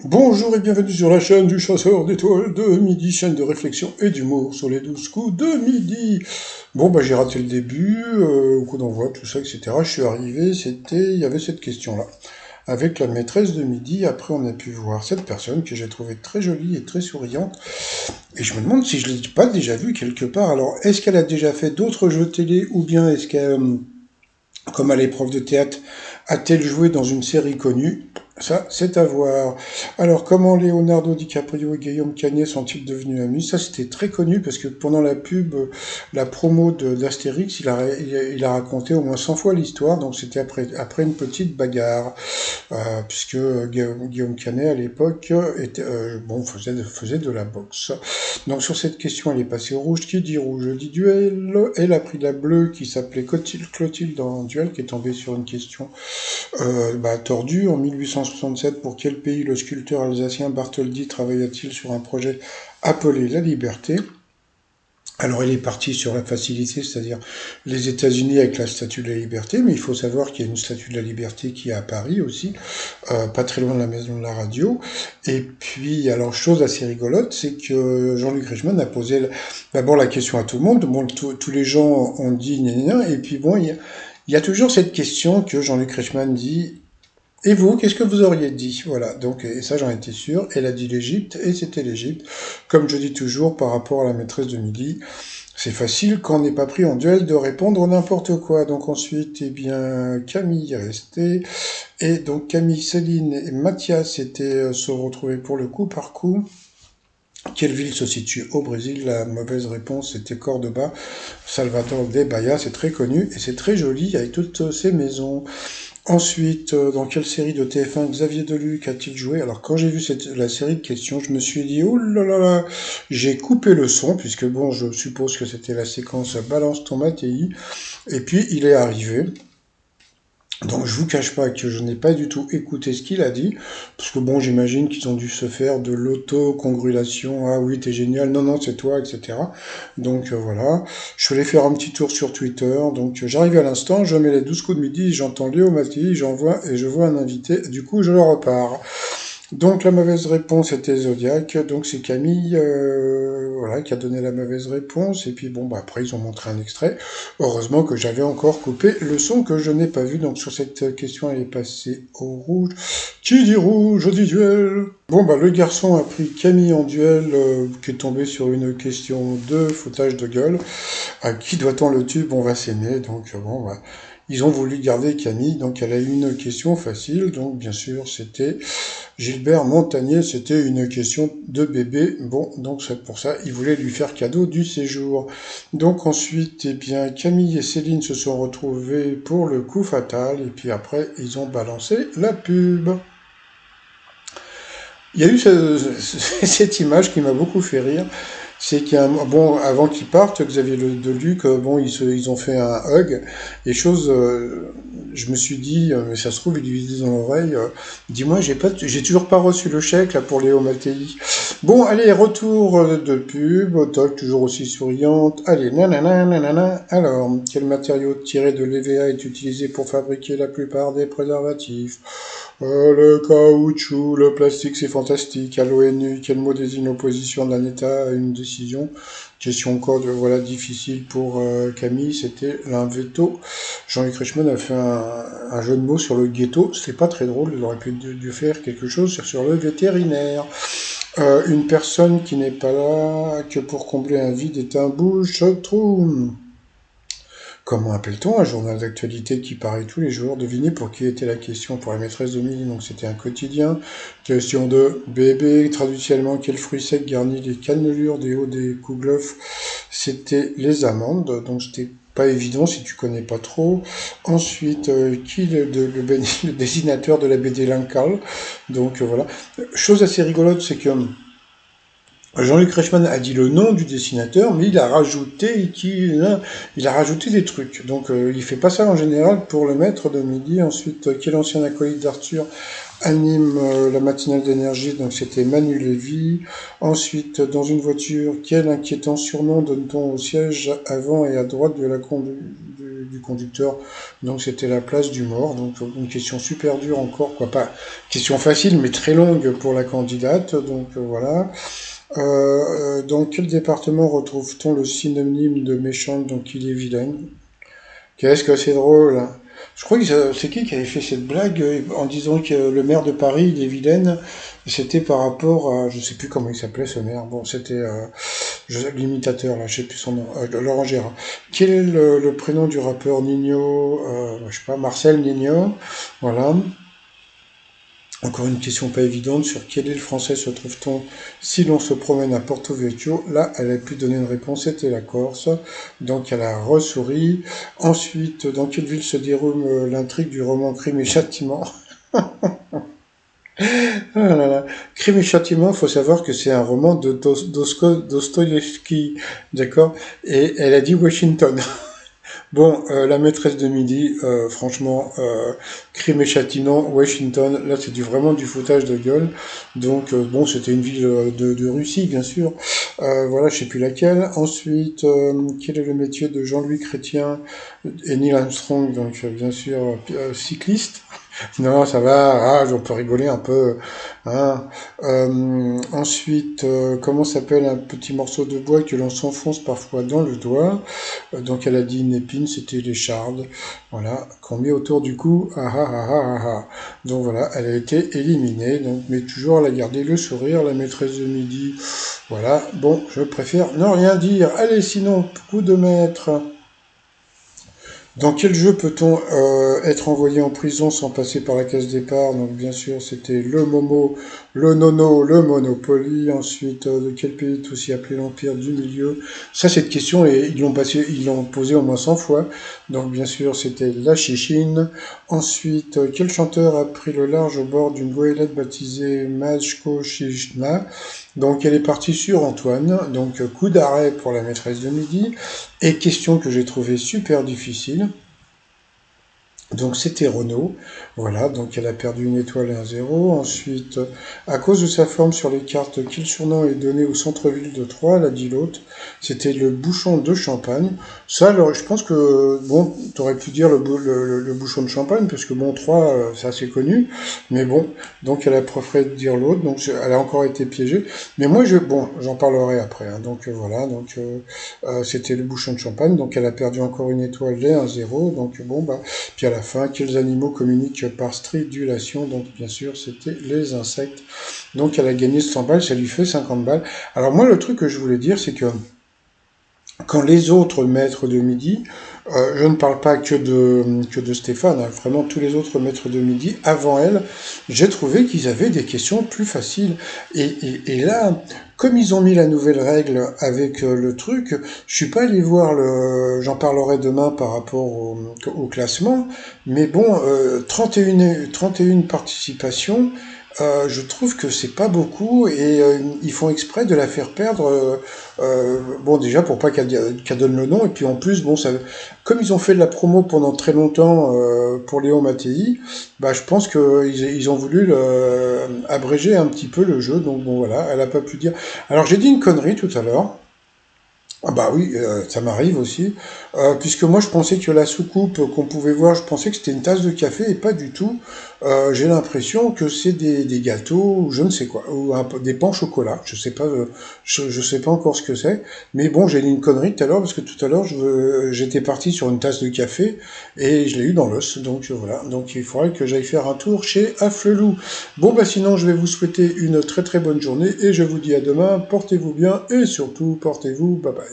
Bonjour et bienvenue sur la chaîne du chasseur d'étoiles de midi, chaîne de réflexion et d'humour sur les 12 coups de midi. Bon, bah j'ai raté le début, au coup d'envoi, tout ça, etc. Je suis arrivé, il y avait cette question-là. Avec la maîtresse de midi, après on a pu voir cette personne que j'ai trouvée très jolie et très souriante. Et je me demande si je l'ai pas déjà vue quelque part. Alors, est-ce qu'elle a déjà fait d'autres jeux télé ou bien est-ce qu'elle, comme elle est prof de théâtre, a-t-elle joué dans une série connue? Ça, c'est à voir. Alors, comment Leonardo DiCaprio et Guillaume Canet sont-ils devenus amis? Ça, c'était très connu parce que pendant la pub, la promo d'Astérix, il a raconté au moins 100 fois l'histoire. Donc, c'était après une petite bagarre. Puisque Guillaume Canet, à l'époque, faisait de la boxe. Donc, sur cette question, elle est passée au rouge. Qui dit rouge dit duel. Elle a pris la bleue qui s'appelait Clotilde dans Duel, qui est tombée sur une question tordue. En 1867, pour quel pays le sculpteur alsacien Bartholdi travailla-t-il sur un projet appelé La Liberté? Alors, il est parti sur la facilité, c'est-à-dire les États-Unis avec la Statue de la Liberté, mais il faut savoir qu'il y a une Statue de la Liberté qui est à Paris aussi, pas très loin de la maison de la radio. Et puis, alors, chose assez rigolote, c'est que Jean-Luc Reichmann a posé d'abord la question à tout le monde. Bon, tous les gens ont dit gna gna gna, et puis bon, il y a toujours cette question que Jean-Luc Reichmann dit. Et vous, qu'est-ce que vous auriez dit? Voilà, donc, et ça j'en étais sûr. Elle a dit l'Égypte, et c'était l'Égypte. Comme je dis toujours par rapport à la maîtresse de midi, c'est facile quand on n'est pas pris en duel de répondre n'importe quoi. Donc ensuite, eh bien, Camille est restée. Et donc Camille, Céline et Mathias se retrouvaient pour le coup par coup. Quelle ville se situe au Brésil? La mauvaise réponse était Cordoba, Salvador de Bahia, c'est très connu et c'est très joli avec toutes ces maisons. Ensuite, dans quelle série de TF1 Xavier Deluc a-t-il joué? Alors quand j'ai vu la série de questions, je me suis dit, oh là là là, j'ai coupé le son, puisque bon, je suppose que c'était la séquence Balance ton Mattei, et puis il est arrivé. Donc je vous cache pas que je n'ai pas du tout écouté ce qu'il a dit, parce que bon, j'imagine qu'ils ont dû se faire de l'auto-congratulation, ah oui, t'es génial, non, non, c'est toi, etc. Donc voilà, je suis allé faire un petit tour sur Twitter, donc j'arrive à l'instant, je mets les 12 coups de midi, j'entends Léo Mattei, j'envoie et je vois un invité, du coup je le repars. Donc la mauvaise réponse était Zodiac, donc c'est Camille voilà, qui a donné la mauvaise réponse, et puis bon, bah, après ils ont montré un extrait. Heureusement que j'avais encore coupé le son que je n'ai pas vu, donc sur cette question elle est passée au rouge. Qui dit rouge dit duel. Bon, bah le garçon a pris Camille en duel, qui est tombé sur une question de foutage de gueule. À qui doit-on le tube? On va s'aimer, donc bon, bah, ils ont voulu garder Camille, donc elle a eu une question facile, donc bien sûr c'était Gilbert Montagnier, c'était une question de bébé. Bon, donc c'est pour ça, il voulait lui faire cadeau du séjour. Donc ensuite, eh bien, Camille et Céline se sont retrouvés pour le coup fatal, et puis après, ils ont balancé la pub. Il y a eu cette image qui m'a beaucoup fait rire. C'est qu'il y a bon, avant qu'ils partent, Xavier Deluc, bon, ils ont fait un hug, et chose, je me suis dit, mais ça se trouve, il lui dit dans l'oreille, dis-moi, j'ai toujours pas reçu le chèque, là, pour Léo Mattei. Bon, allez, retour de pub, toc, toujours aussi souriante. Allez, nanana, nanana. Alors, quel matériau tiré de l'EVA est utilisé pour fabriquer la plupart des préservatifs? Le caoutchouc, le plastique, c'est fantastique. À l'ONU, quel mot désigne l'opposition d'un État à une décision? Question encore voilà, difficile pour Camille, c'était un veto. Jean-Luc Reichmann a fait un jeu de mots sur le ghetto. C'était pas très drôle, il aurait pu dû faire quelque chose sur le vétérinaire. Une personne qui n'est pas là que pour combler un vide est un bouche-trou. Comment appelle-t-on un journal d'actualité qui paraît tous les jours? Devinez pour qui était la question? Pour la maîtresse de midi, donc c'était un quotidien. Question de bébé, traduitiellement, quel fruit sec garnit les cannelures des hauts des Kouglof? C'était les amandes, donc c'était pas évident si tu connais pas trop. Ensuite, qui le dessinateur de la BD Linkal? Donc voilà. Chose assez rigolote, c'est que Jean-Luc Reichmann a dit le nom du dessinateur, mais il a rajouté des trucs. Donc il fait pas ça en général pour le maître de midi. Ensuite, quel ancien acolyte d'Arthur anime la matinale d'énergie? Donc c'était Manu Lévy. Ensuite, dans une voiture, quel inquiétant surnom donne-t-on au siège avant et à droite de la conducteur, donc c'était la place du mort. Donc une question super dure encore, quoi, pas question facile mais très longue pour la candidate. Donc voilà. Dans quel département retrouve-t-on le synonyme de méchante, donc il est vilaine? Qu'est-ce que c'est drôle, hein. Je crois que c'est qui avait fait cette blague en disant que le maire de Paris, il est vilaine. C'était par rapport à, je sais plus comment il s'appelait ce maire. Bon, c'était l'imitateur là, je sais plus son nom, Laurent Gérard. Quel est le prénom du rappeur Nino? Je sais pas, Marcel Nino. Voilà. Encore une question pas évidente sur quelle île française se trouve-t-on si l'on se promène à Porto Vecchio. Là, elle a pu donner une réponse, c'était la Corse. Donc elle a ressouri. Ensuite, dans quelle ville se déroule l'intrigue du roman Crime et Châtiment? Ah là là. Crime et Châtiment, il faut savoir que c'est un roman de Dostoïevski, d'accord? Et elle a dit Washington. Bon, la maîtresse de midi, franchement, Crime et Châtiment, Washington, là c'est vraiment du foutage de gueule. Donc bon, c'était une ville de Russie, bien sûr. Voilà, je sais plus laquelle. Ensuite, quel est le métier de Jean-Louis Chrétien et Neil Armstrong, donc bien sûr cycliste. Non, ça va, on peut rigoler un peu, hein. Ensuite, comment s'appelle un petit morceau de bois que l'on s'enfonce parfois dans le doigt? Donc elle a dit une épine, c'était l'écharde, voilà, qu'on met autour du cou. Ah ah ah ah ah ah. Donc voilà, elle a été éliminée, donc, mais toujours elle a gardé le sourire, la maîtresse de midi. Voilà, bon, je préfère ne rien dire. Allez, sinon, coup de maître. Dans quel jeu peut-on être envoyé en prison sans passer par la case départ? Donc bien sûr, c'était le Momo, le Nono, le Monopoly. Ensuite, de quel pays est aussi appelé l'Empire du Milieu? Ça, cette question, et ils l'ont posée au moins 100 fois. Donc bien sûr, c'était la Chichine. Ensuite, quel chanteur a pris le large au bord d'une goélette baptisée Majko Chichna? Donc elle est partie sur Antoine, donc coup d'arrêt pour la maîtresse de midi, et question que j'ai trouvée super difficile. Donc c'était Renault, voilà, donc elle a perdu une étoile et un zéro. Ensuite, à cause de sa forme sur les cartes, quel surnom est donné au centre-ville de Troyes? Elle a dit l'autre, c'était le bouchon de champagne. Ça, alors, je pense que, bon, t'aurais pu dire le bouchon de champagne, parce que bon, Troyes, c'est assez connu, mais bon, donc elle a préféré dire l'autre, donc elle a encore été piégée. Mais moi, bon, j'en parlerai après, hein, donc voilà, donc c'était le bouchon de champagne, donc elle a perdu encore une étoile et un zéro, donc bon, bah, puis à la fin, quels animaux communiquent par stridulation? Donc bien sûr, c'était les insectes. Donc elle a gagné 100 balles, ça lui fait 50 balles. Alors moi, le truc que je voulais dire, c'est que quand les autres maîtres de midi, je ne parle pas que de Stéphane, hein, vraiment tous les autres maîtres de midi, avant elle, j'ai trouvé qu'ils avaient des questions plus faciles. Et là, comme ils ont mis la nouvelle règle avec le truc, je suis pas allé voir j'en parlerai demain par rapport au classement, mais bon, 31 participations, je trouve que c'est pas beaucoup et ils font exprès de la faire perdre. Bon, déjà pour pas qu'elle donne le nom et puis en plus, bon, ça, comme ils ont fait de la promo pendant très longtemps pour Léon Mattei, bah je pense que ils ont voulu abréger un petit peu le jeu. Donc bon voilà, elle a pas pu dire. Alors j'ai dit une connerie tout à l'heure. Ah bah oui, ça m'arrive aussi. Puisque moi je pensais que la soucoupe qu'on pouvait voir, je pensais que c'était une tasse de café et pas du tout. J'ai l'impression que c'est des gâteaux ou je ne sais quoi, ou des pains au chocolat. Je sais pas, je sais pas encore ce que c'est. Mais bon, j'ai dit une connerie tout à l'heure parce que tout à l'heure j'étais parti sur une tasse de café et je l'ai eu dans l'os. Donc voilà. Donc il faudrait que j'aille faire un tour chez Afflelou. Bon bah sinon je vais vous souhaiter une très très bonne journée et je vous dis à demain. Portez-vous bien et surtout portez-vous. Bye bye.